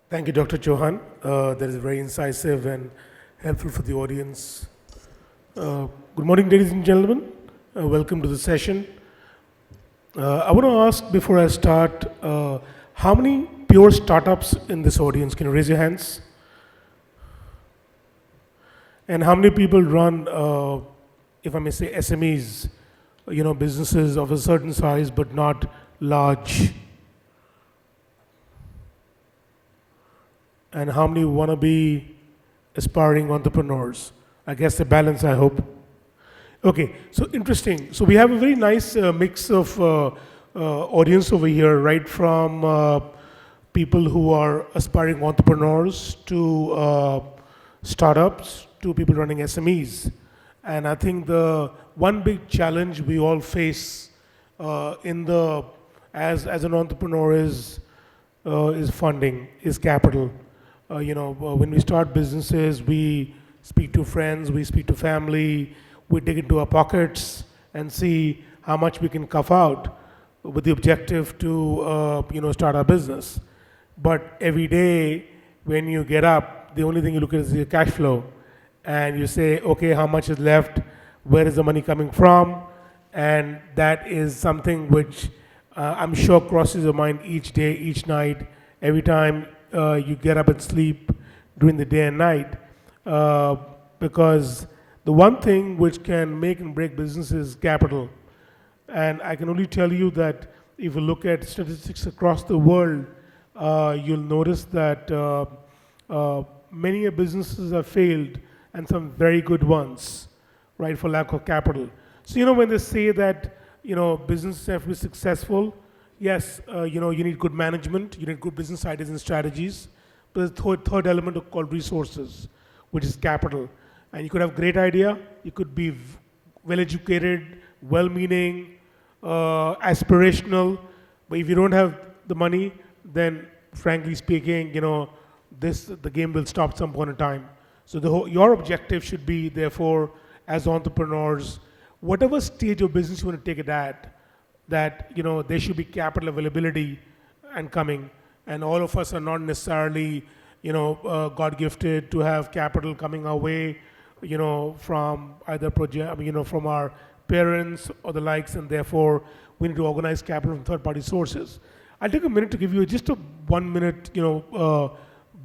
Thank you, Dr. Chauhan. That is very incisive and helpful for the audience. Good morning, ladies and gentlemen. Welcome to the session. I want to ask before I start, how many pure startups in this audience? Can you raise your hands? And how many people run, if I may say, SMEs, businesses of a certain size but not large? And how many want to be aspiring entrepreneurs? I guess the balance, I hope. Okay, so interesting. So we have a very nice mix of audience over here, right from people who are aspiring entrepreneurs to startups to people running SMEs. And I think the one big challenge we all face in the as an entrepreneur is funding, is capital. When we start businesses, we speak to friends, we speak to family, we dig into our pockets and see how much we can cough out with the objective to, start our business. But every day when you get up, the only thing you look at is your cash flow, and you say, okay, how much is left? Where is the money coming from? And that is something which I'm sure crosses your mind each day, each night, every time you get up and sleep during the day and night, because the one thing which can make and break business is capital. And I can only tell you that if you look at statistics across the world, you'll notice that many businesses have failed and some very good ones, right, for lack of capital. So, when they say that, businesses have to be successful, yes, you need good management, you need good business ideas and strategies. But the third element called resources, which is capital. And you could have great idea, you could be well-educated, well-meaning, aspirational, but if you don't have the money, then frankly speaking, the game will stop at some point in time. So your objective should be, therefore, as entrepreneurs, whatever stage of business you want to take it at, that there should be capital availability and coming, and all of us are not necessarily God gifted to have capital coming our way, from either project, from our parents or the likes, and therefore we need to organize capital from third party sources. I'll take a minute to give you just a 1 minute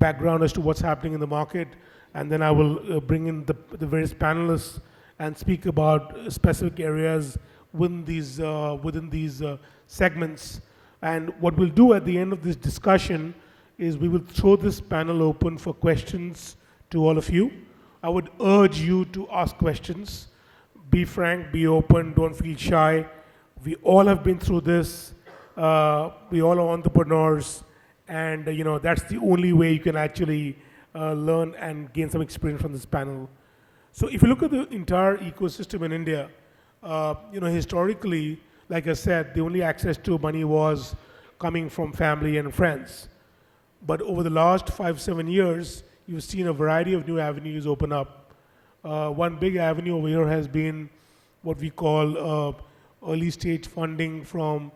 background as to what's happening in the market, and then I will bring in the various panelists and speak about specific areas within these segments. And what we'll do at the end of this discussion is we will throw this panel open for questions to all of you. I would urge you to ask questions. Be frank, be open, don't feel shy. We all have been through this. We all are entrepreneurs, and that's the only way you can actually learn and gain some experience from this panel. So if you look at the entire ecosystem in India, historically, like I said, the only access to money was coming from family and friends. But over the last 5-7 years, you've seen a variety of new avenues open up. One big avenue over here has been what we call early stage funding from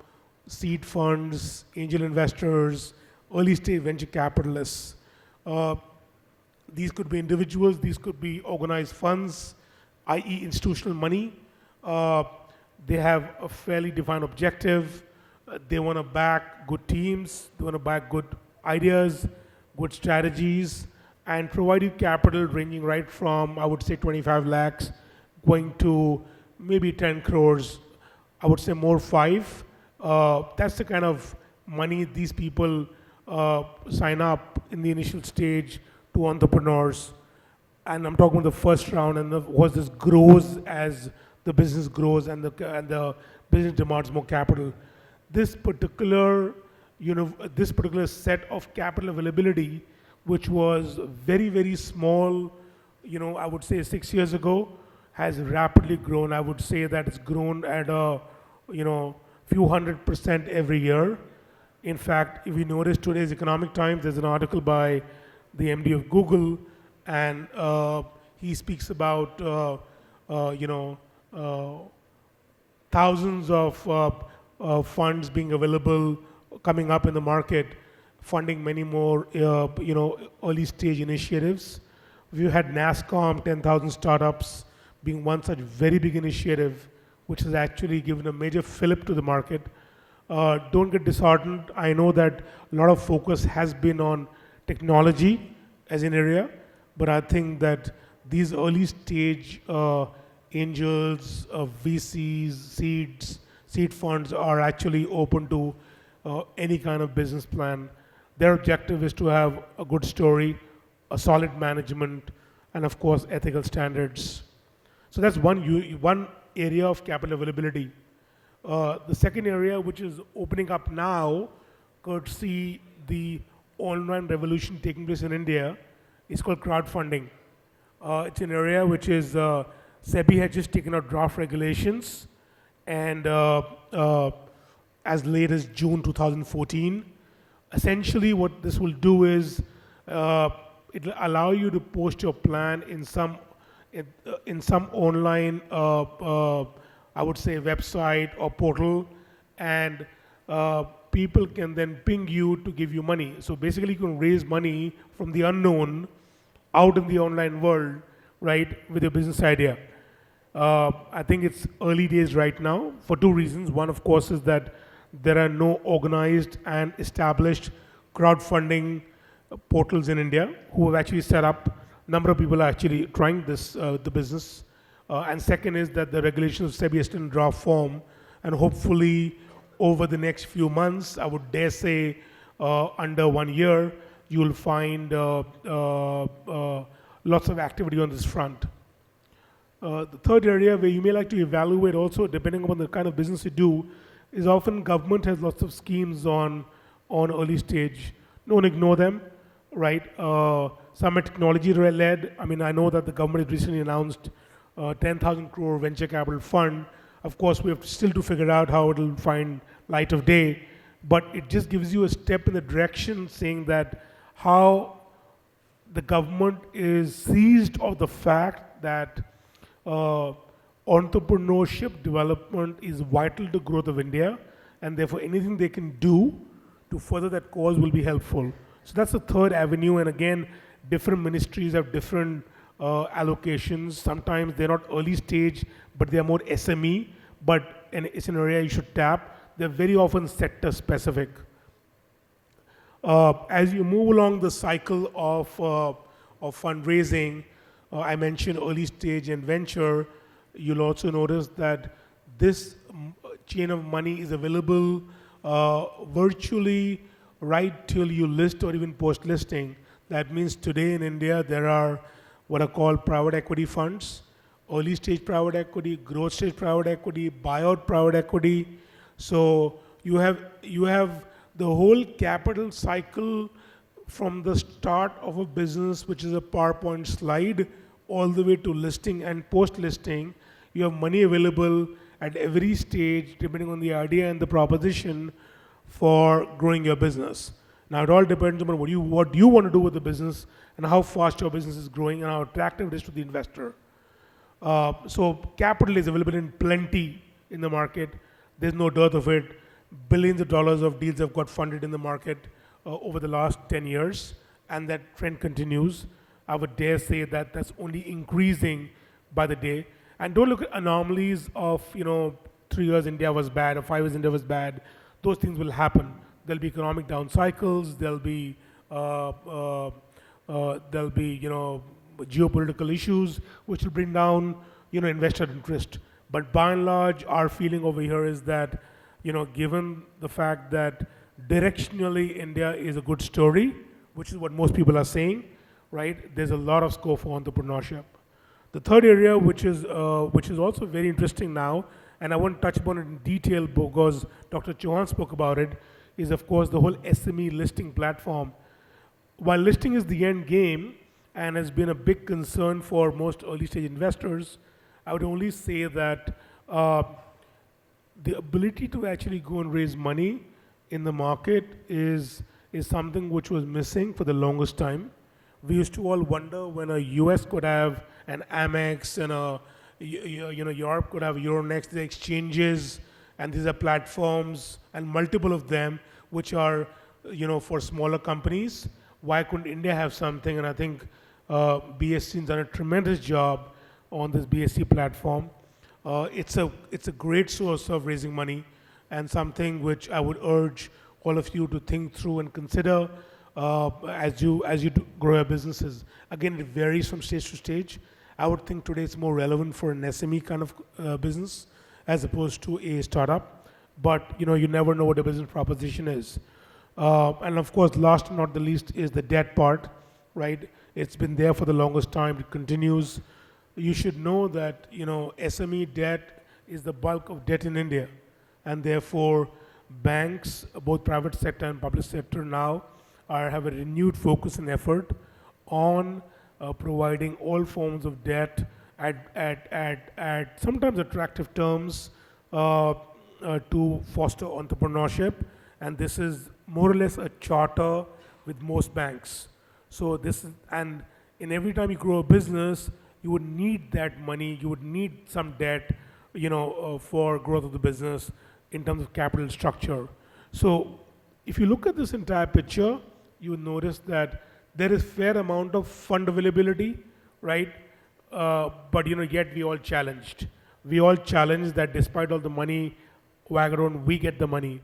seed funds, angel investors, early stage venture capitalists. These could be individuals, these could be organized funds, i.e. institutional money. They have a fairly defined objective. They want to back good teams, they want to back good ideas, good strategies, and provide you capital ranging right from, I would say, 25 lakhs going to maybe 10 crores, I would say more 5. That's the kind of money these people sign up in the initial stage to entrepreneurs. And I'm talking about the first round, and what this grows as the business grows and the business demands more capital. This particular set of capital availability, which was very, very small, I would say 6 years ago, has rapidly grown. I would say that it's grown at a, few 100% every year. In fact, if you notice today's Economic Times, there's an article by the MD of Google, and he speaks about, thousands of funds being available, coming up in the market funding many more, early stage initiatives. We had NASCOM, 10,000 startups, being one such very big initiative, which has actually given a major fillip to the market. Don't get disheartened. I know that a lot of focus has been on technology as an area, but I think that these early stage angels, VCs, seed funds are actually open to any kind of business plan. Their objective is to have a good story, a solid management, and of course ethical standards. So that's one area of capital availability. The second area, which is opening up now, courtesy the online revolution taking place in India, is called crowdfunding. It's an area which is SEBI had just taken out draft regulations, and as late as June 2014. Essentially, what this will do is it will allow you to post your plan in some online, I would say, website or portal, and people can then ping you to give you money. So basically, you can raise money from the unknown out in the online world, right, with your business idea. I think it's early days right now for two reasons. One, of course, is that there are no organized and established crowdfunding portals in India who have actually set up. A number of people are actually trying this, the business. And second is that the regulations of SEBI are still in draft form, and hopefully over the next few months, I would dare say under 1 year, you will find lots of activity on this front. The third area where you may like to evaluate also, depending upon the kind of business you do, is often government has lots of schemes on early stage. Don't ignore them, right? Some are technology led. I mean, I know that the government has recently announced 10,000 crore venture capital fund. Of course, we have still to figure out how it will find light of day, but it just gives you a step in the direction saying that how the government is seized of the fact that entrepreneurship development is vital to growth of India, and therefore anything they can do to further that cause will be helpful. So that's the third avenue, and again, different ministries have different allocations. Sometimes they're not early stage, but they are more SME, but it's an area you should tap. They're very often sector specific. As you move along the cycle of fundraising, I mentioned early stage and venture, you'll also notice that this chain of money is available virtually right till you list or even post-listing. That means today in India, there are what are called private equity funds, early stage private equity, growth stage private equity, buyout private equity. So you have the whole capital cycle from the start of a business, which is a PowerPoint slide, all the way to listing and post-listing. You have money available at every stage, depending on the idea and the proposition for growing your business. Now, it all depends on what you want to do with the business and how fast your business is growing and how attractive it is to the investor. So capital is available in plenty in the market. There's no dearth of it. Billions of dollars of deals have got funded in the market over the last 10 years, and that trend continues. I would dare say that that's only increasing by the day. And don't look at anomalies of, 3 years India was bad or 5 years India was bad. Those things will happen. There'll be economic down cycles. There'll be geopolitical issues which will bring down, investor interest. But by and large, our feeling over here is that, given the fact that directionally India is a good story, which is what most people are saying, right? There's a lot of scope for entrepreneurship. The third area, which is also very interesting now, and I won't touch upon it in detail because Dr. Chauhan spoke about it, is of course the whole SME listing platform. While listing is the end game and has been a big concern for most early stage investors, I would only say that the ability to actually go and raise money in the market is something which was missing for the longest time. We used to all wonder when a US could have an Amex and Europe could have Euronext, the exchanges, and these are platforms and multiple of them which are for smaller companies. Why couldn't India have something? And I think BSC has done a tremendous job on this BSC platform. It's a great source of raising money, and something which I would urge all of you to think through and consider as you grow your businesses. Again, it varies from stage to stage. I would think today it's more relevant for an SME kind of business as opposed to a startup. But you never know what the business proposition is. And of course, last but not the least is the debt part, right? It's been there for the longest time. It continues. You should know that SME debt is the bulk of debt in India, and therefore banks, both private sector and public sector now, have a renewed focus and effort on providing all forms of debt at sometimes attractive terms to foster entrepreneurship. And this is more or less a charter with most banks. So and in every time you grow a business, you would need that money, you would need some debt, for growth of the business in terms of capital structure. So if you look at this entire picture, you will notice that there is fair amount of fund availability, right? But yet we all challenged. We all challenged that despite all the money, wag around, we get the money.